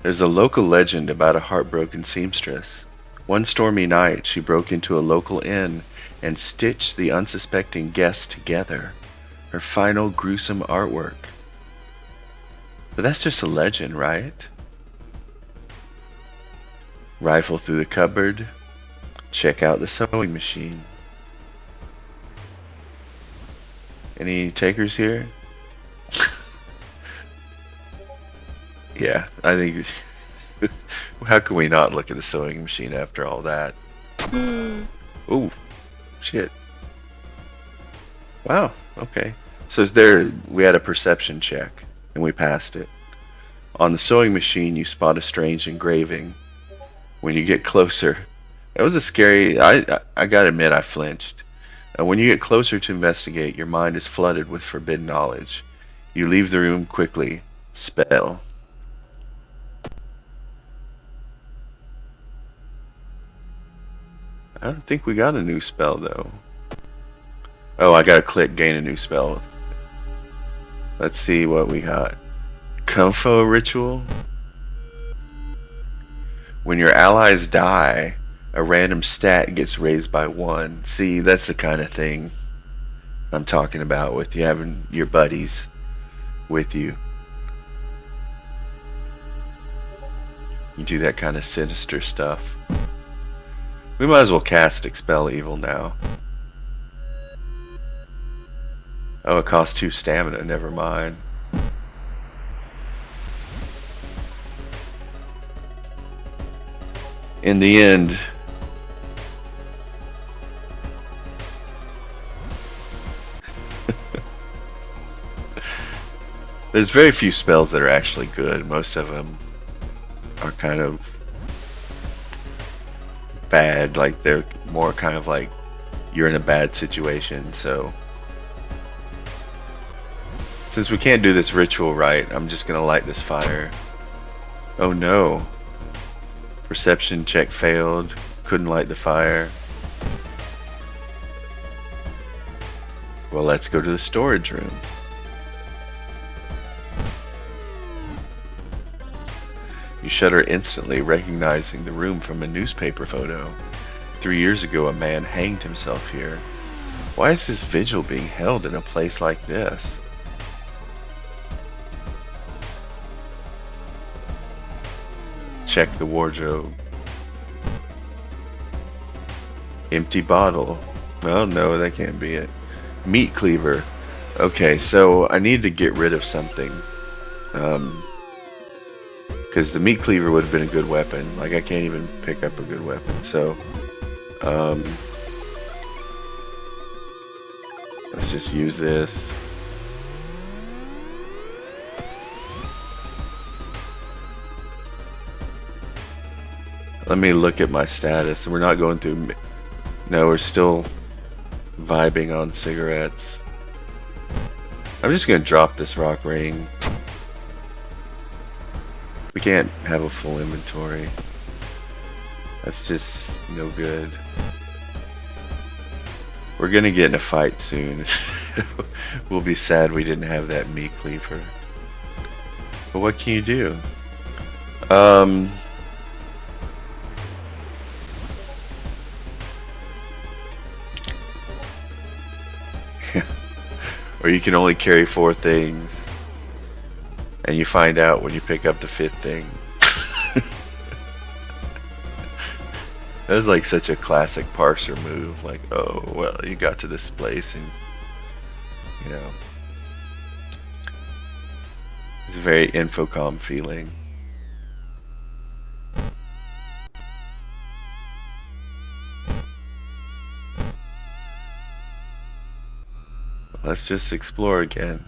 There's a local legend about a heartbroken seamstress. One stormy night, she broke into a local inn and stitched the unsuspecting guests together. Her final gruesome artwork. But that's just a legend, right? Rifle through the cupboard. Check out the sewing machine. Any takers here? Yeah, I think. How can we not look at the sewing machine after all that? Ooh, shit. Wow, okay. So there, we had a perception check, and we passed it. On the sewing machine, you spot a strange engraving. When you get closer, it was a scary. I gotta admit, I flinched. When you get closer to investigate, your mind is flooded with forbidden knowledge. You leave the room quickly. Spell. I don't think we got a new spell though. Oh, I gotta click gain a new spell. Let's see what we got. Confo ritual. When your allies die, a random stat gets raised by 1. See, that's the kind of thing I'm talking about with you having your buddies with you. You do that kind of sinister stuff. We might as well cast Expel Evil now. Oh, it costs 2 stamina, never mind. In the end, there's very few spells that are actually good. Most of them are kind of bad, like they're more kind of like you're in a bad situation. So since we can't do this ritual right, I'm just gonna light this fire. Oh no. Perception check failed. Couldn't light the fire. Well, let's go to the storage room. You shudder instantly, recognizing the room from a newspaper photo. 3 years ago, a man hanged himself here. Why is this vigil being held in a place like this? Check the wardrobe. Empty bottle. Oh no, that can't be it. Meat cleaver. Okay, so I need to get rid of something. Because the meat cleaver would have been a good weapon. Like, I can't even pick up a good weapon. So, let's just use this. Let me look at my status. We're not going through. No, we're still vibing on cigarettes. I'm just gonna drop this rock ring. We can't have a full inventory. That's just no good. We're gonna get in a fight soon. We'll be sad we didn't have that meat cleaver. But what can you do? Or you can only carry 4 things, and you find out when you pick up the 5th thing. That was like such a classic parser move. Like, oh, well, you got to this place and, you know, it's a very Infocom feeling. Let's just explore again.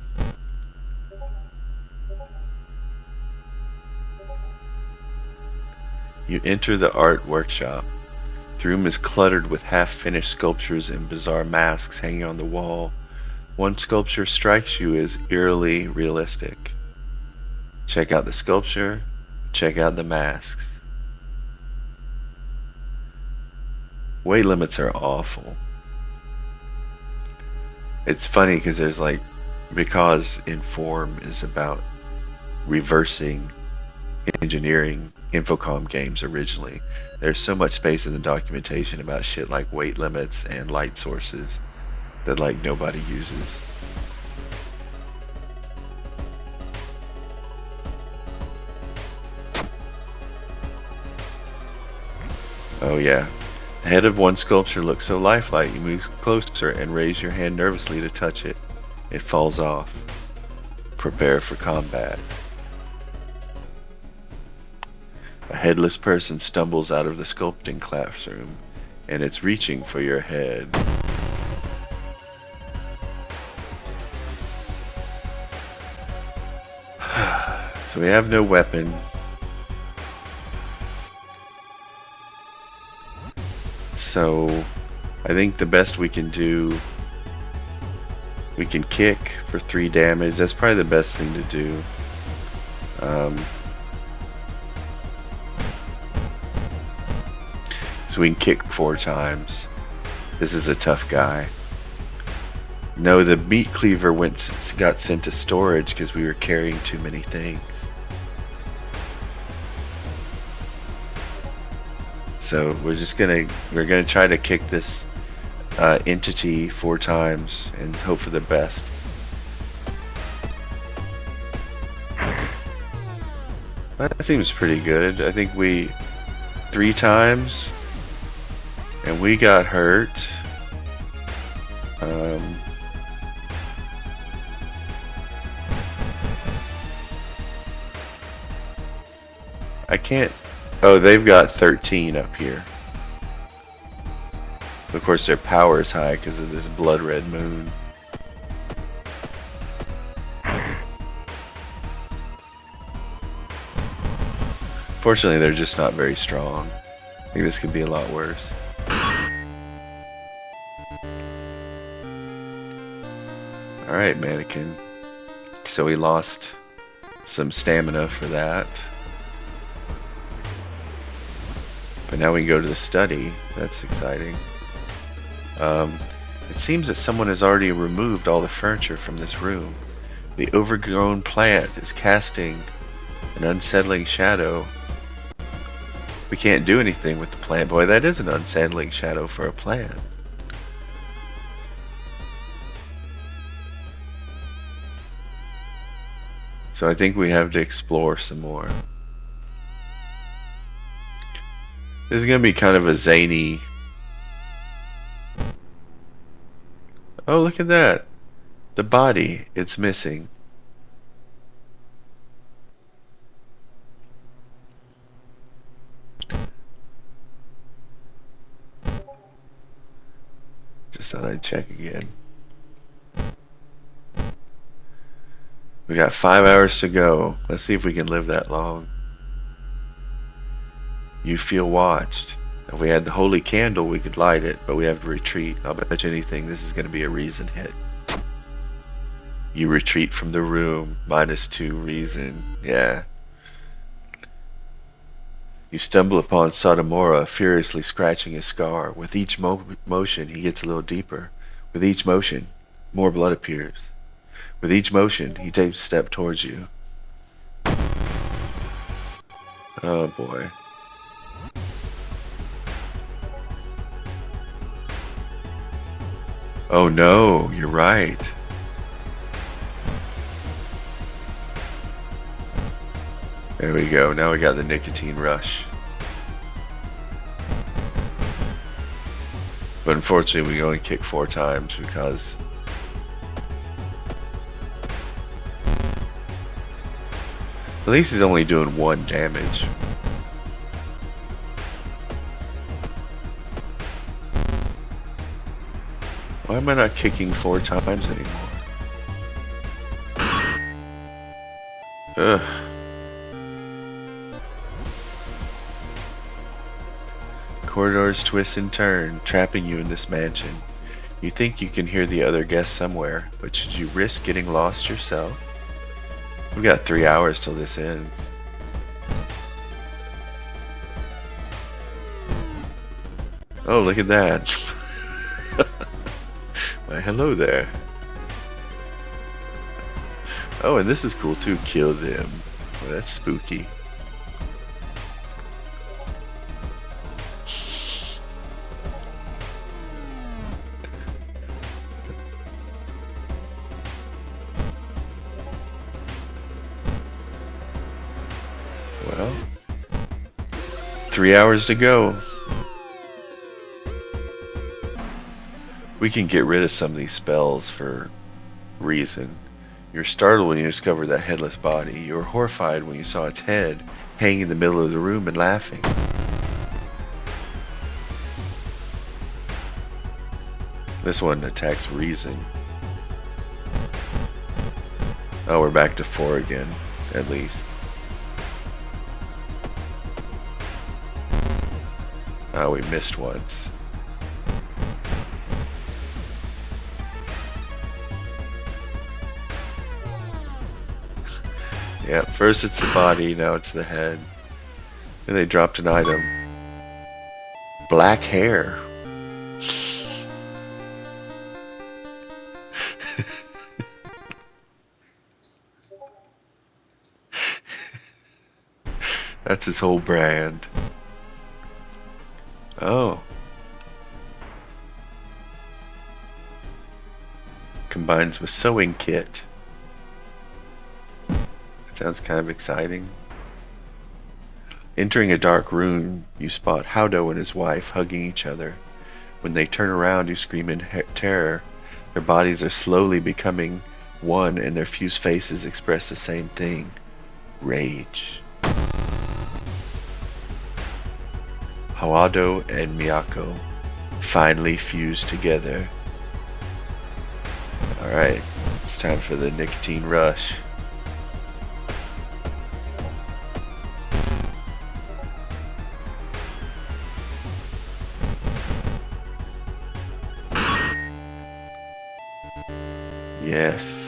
You enter the art workshop. The room is cluttered with half-finished sculptures and bizarre masks hanging on the wall. One sculpture strikes you as eerily realistic. Check out the sculpture, check out the masks. Weight limits are awful. It's funny because there's like, because Inform is about reversing engineering Infocom games originally. There's so much space in the documentation about shit like weight limits and light sources that like nobody uses. Oh yeah. The head of one sculpture looks so lifelike, you move closer and raise your hand nervously to touch it. It falls off. Prepare for combat. A headless person stumbles out of the sculpting classroom, and it's reaching for your head. So we have no weapon. So I think the best we can do, we can kick for 3 damage. That's probably the best thing to do. So we can kick 4 times. This is a tough guy. No, the meat cleaver got sent to storage because we were carrying too many things. So we're gonna try to kick this entity 4 times and hope for the best. That seems pretty good. I think 3 times, and we got hurt. I can't. Oh, they've got 13 up here. Of course, their power is high because of this blood red moon. Fortunately, they're just not very strong. I think this could be a lot worse. Alright, mannequin. So we lost some stamina for that. But now we can go to the study. That's exciting. It seems that someone has already removed all the furniture from this room. The overgrown plant is casting an unsettling shadow. We can't do anything with the plant. Boy, that is an unsettling shadow for a plant. So I think we have to explore some more. This is going to be kind of a zany... Oh, look at that. The body, it's missing. Just thought I'd check again. We got 5 hours to go. Let's see if we can live that long. You feel watched. If we had the holy candle, we could light it, but we have to retreat. I'll bet you anything this is going to be a reason hit. You retreat from the room. -2 reason. Yeah. You stumble upon Satomura furiously scratching his scar. With each motion, he gets a little deeper. With each motion, more blood appears. With each motion, he takes a step towards you. Oh boy. Oh no, you're right. There we go, now we got the nicotine rush. But unfortunately we only kick 4 times because at least he's only doing 1 damage. Why am I not kicking 4 times anymore? Ugh. Corridors twist and turn, trapping you in this mansion. You think you can hear the other guests somewhere, but should you risk getting lost yourself? We've got 3 hours till this ends. Oh, look at that. Why, hello there. Oh, and this is cool too. Kill them. Well, that's spooky. Well, 3 hours to go. We can get rid of some of these spells for reason. You're startled when you discover that headless body. You were horrified when you saw its head hanging in the middle of the room and laughing. This one attacks reason. Oh, we're back to 4 again, at least. Oh, we missed once. Yeah, first it's the body, now it's the head. And they dropped an item. Black hair. That's his whole brand. Oh. Combines with sewing kit. That sounds kind of exciting. Entering a dark room, you spot Howdo and his wife hugging each other. When they turn around, you scream in terror. Their bodies are slowly becoming one, and their fused faces express the same thing. Rage. Howado and Miyako finally fused together. Alright, it's time for the nicotine rush. Yes.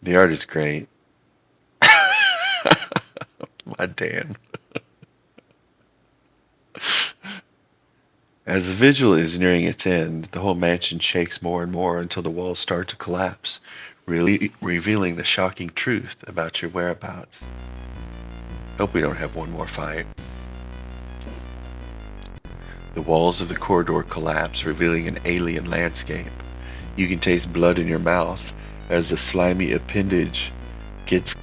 The art is great. My Dan. As the vigil is nearing its end, the whole mansion shakes more and more until the walls start to collapse, really revealing the shocking truth about your whereabouts. Hope we don't have one more fight. The walls of the corridor collapse, revealing an alien landscape. You can taste blood in your mouth as the slimy appendage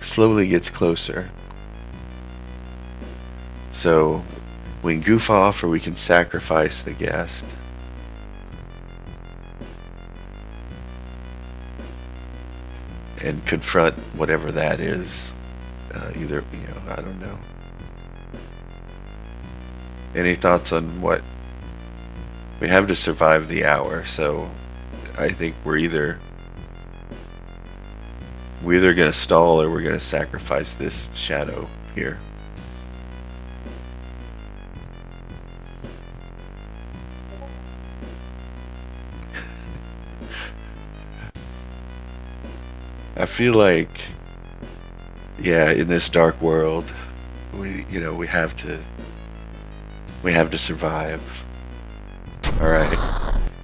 slowly gets closer. So, we can goof off or we can sacrifice the guest. And confront whatever that is. Either, I don't know. Any thoughts on what? We have to survive the hour, so I think we're either gonna stall or we're gonna sacrifice this shadow here. I feel like, yeah, in this dark world, we have to survive. All right.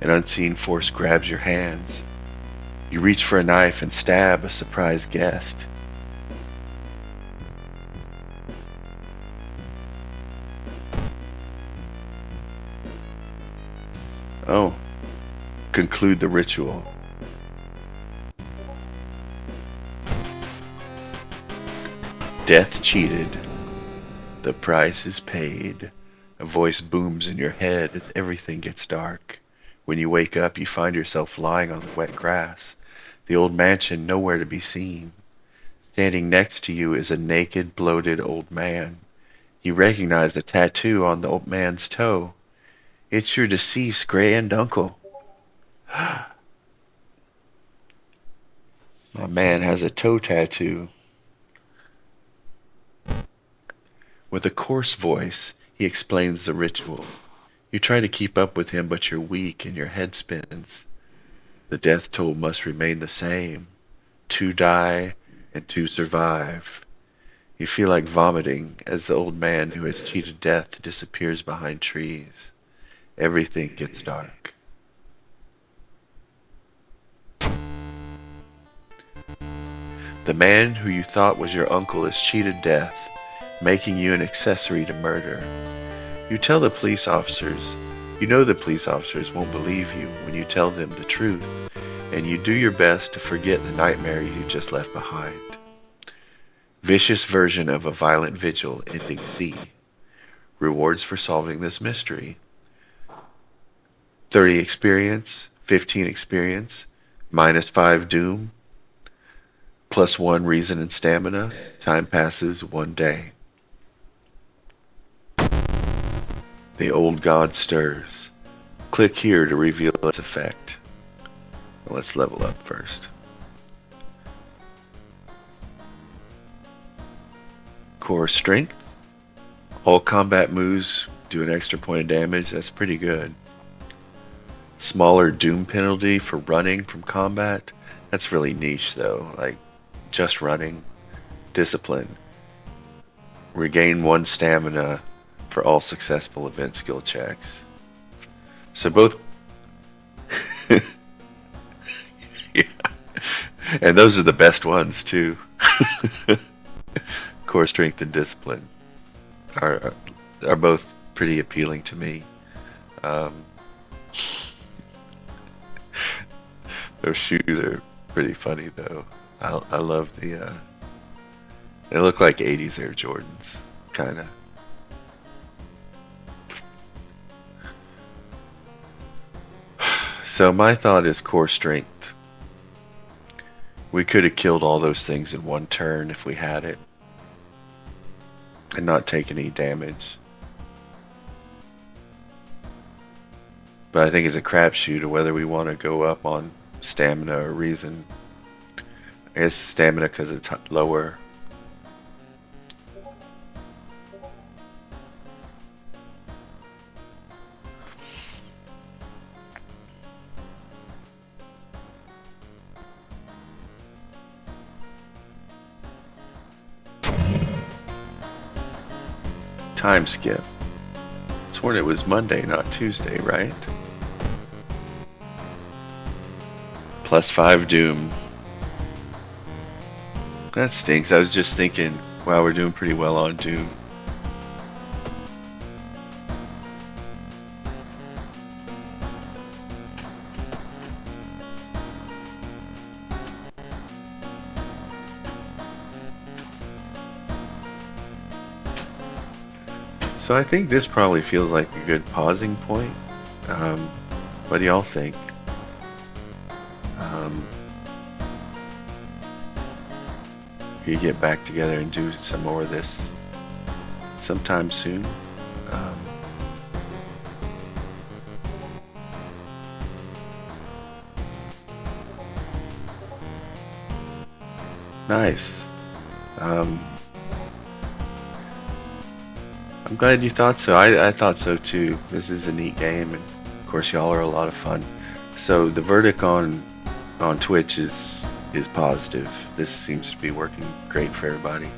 An unseen force grabs your hands. You reach for a knife and stab a surprised guest. Oh. Conclude the ritual. Death cheated. The price is paid. A voice booms in your head as everything gets dark. When you wake up, you find yourself lying on the wet grass. The old mansion nowhere to be seen. Standing next to you is a naked, bloated old man. You recognize the tattoo on the old man's toe. It's your deceased grand uncle. My man has a toe tattoo. With a coarse voice, he explains the ritual. You try to keep up with him, but you're weak and your head spins. The death toll must remain the same. 2 die and 2 survive. You feel like vomiting as the old man who has cheated death disappears behind trees. Everything gets dark. The man who you thought was your uncle has cheated death, making you an accessory to murder. You tell the police officers won't believe you when you tell them the truth. and you do your best to forget the nightmare you just left behind. Vicious version of a violent vigil ending Z. Rewards for solving this mystery. 30 experience, 15 experience, -5 doom, +1 reason and stamina. Time passes 1 day. The old god stirs. Click here to reveal its effect. Let's level up first. Core strength. All combat moves do an extra point of damage. That's pretty good. Smaller doom penalty for running from combat. That's really niche though. Like just running. Discipline. Regain 1 stamina for all successful event skill checks. So both. Yeah. And those are the best ones too. Core strength and discipline are both pretty appealing to me. Those shoes are pretty funny though. I love the they look like 80s Air Jordans, kinda. So my thought is core strength. We could have killed all those things in 1 turn if we had it. And not take any damage. But I think it's a crapshoot of whether we want to go up on stamina or reason. I guess stamina because it's lower. Time skip. I sworn it was Monday, not Tuesday, right? +5 doom. That stinks. I was just thinking, wow, we're doing pretty well on doom. So I think this probably feels like a good pausing point. What do y'all think? We get back together and do some more of this sometime soon. Nice. I'm glad you thought so. I thought so too. This is a neat game, and of course y'all are a lot of fun. So the verdict on Twitch is positive. This seems to be working great for everybody.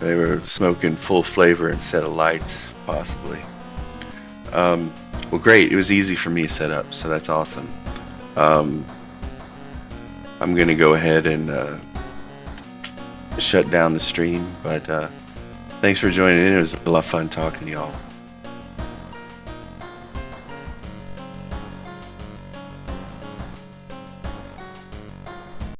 They were smoking full flavor instead of lights, possibly. Well, great. It was easy for me to set up, so that's awesome. I'm going to go ahead and shut down the stream, but thanks for joining in. It was a lot of fun talking to y'all.